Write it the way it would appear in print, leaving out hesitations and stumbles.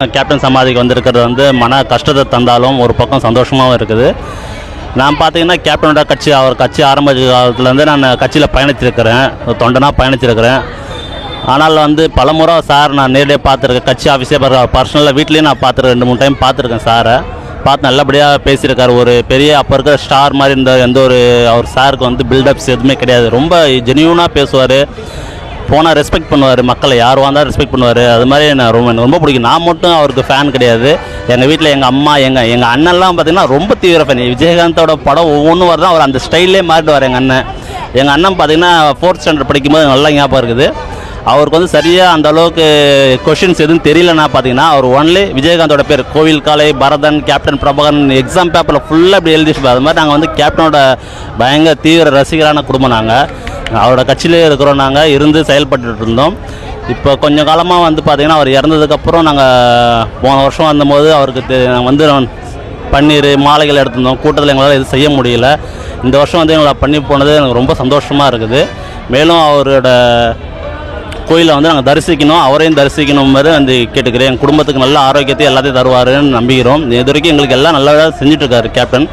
Captain சமாதிக்கு வந்திருக்கிறது வந்து மன கஷ்டத்தை தந்தாலும் ஒரு பக்கம் சந்தோஷமாகவும் இருக்குது. நான் பார்த்தீங்கன்னா கேப்டனோட கட்சி அவர் கட்சி ஆரம்ப காலத்துலேருந்து நான் கட்சியில் பயணிச்சிருக்கிறேன், தொண்டனாக பயணிச்சிருக்கிறேன். ஆனால் வந்து பலமுறை சார் நான் நேரடியாக பார்த்துருக்கேன், கட்சி ஆஃபீஸே பர்சனலாக வீட்லேயும் நான் பார்த்துருக்கேன், 2-3 டைம் பார்த்துருக்கேன் சாரை. பார்த்து நல்லபடியாக பேசியிருக்காரு. ஒரு பெரிய அப்போ இருக்கிற ஸ்டார் மாதிரி இருந்த எந்த ஒரு அவர் சாருக்கு வந்து பில்டப்ஸ் எதுவுமே கிடையாது. ரொம்ப ஜென்யூனாக பேசுவார், போனால் ரெஸ்பெக்ட் பண்ணுவார், மக்களை யார் வந்தாலும் ரெஸ்பெக்ட் பண்ணுவார். அது மாதிரி எனக்கு ரொம்ப பிடிக்கும். நான் மட்டும் அவருக்கு ஃபேன் கிடையாது, எங்கள் வீட்டில் எங்கள் அம்மா எங்கள் அண்ணன்லாம் பார்த்திங்கன்னா ரொம்ப தீவிர ஃபேன். விஜயகாந்தோட படம் ஒவ்வொன்றும் வருதான் அவர் அந்த ஸ்டைல்லே மாறிடுவார். எங்கள் அண்ணன் பார்த்திங்கன்னா 4th ஸ்டாண்டர்ட் படிக்கும்போது நல்லா ஞாபகம் இருக்குது. அவருக்கு வந்து சரியாக அந்த அளவுக்கு கொஷின்ஸ் எதுவும் தெரியலன்னா பார்த்தீங்கன்னா அவர் ஒன்லி விஜயகாந்தோட பேர் கோவில் காலை, பரதன், கேப்டன் பிரபாகரன் எக்ஸாம் பேப்பரில் ஃபுல்லாக இப்படி எழுதிட்டு. அது மாதிரி நாங்கள் வந்து கேப்டனோட பயங்கர தீவிர ரசிகரான குடும்பம். நாங்கள் அவரோட கட்சியிலே இருக்கிறோம், நாங்கள் இருந்து செயல்பட்டு இருந்தோம். இப்போ கொஞ்சம் காலமாக வந்து பார்த்திங்கன்னா அவர் இறந்ததுக்கப்புறம் நாங்கள் போன வருஷம் வந்தபோது அவருக்கு வந்து பன்னீர் மாலைகள் எடுத்திருந்தோம். கூட்டத்தில் எங்களால் எதுவும் செய்ய முடியல. இந்த வருஷம் வந்து எங்களை பண்ணி போனது எனக்கு ரொம்ப சந்தோஷமாக இருக்குது. மேலும் அவரோட கோயிலை வந்து நாங்கள் தரிசிக்கணும், அவரையும் தரிசிக்கணும் மாதிரி வந்து கேட்டுக்கிறேன். என் குடும்பத்துக்கு நல்ல ஆரோக்கியத்தை எல்லாத்தையும் தருவாருன்னு நம்புகிறோம். இது வரைக்கும் எங்களுக்கு எல்லாம் நல்லா செஞ்சுட்ருக்காரு கேப்டன்.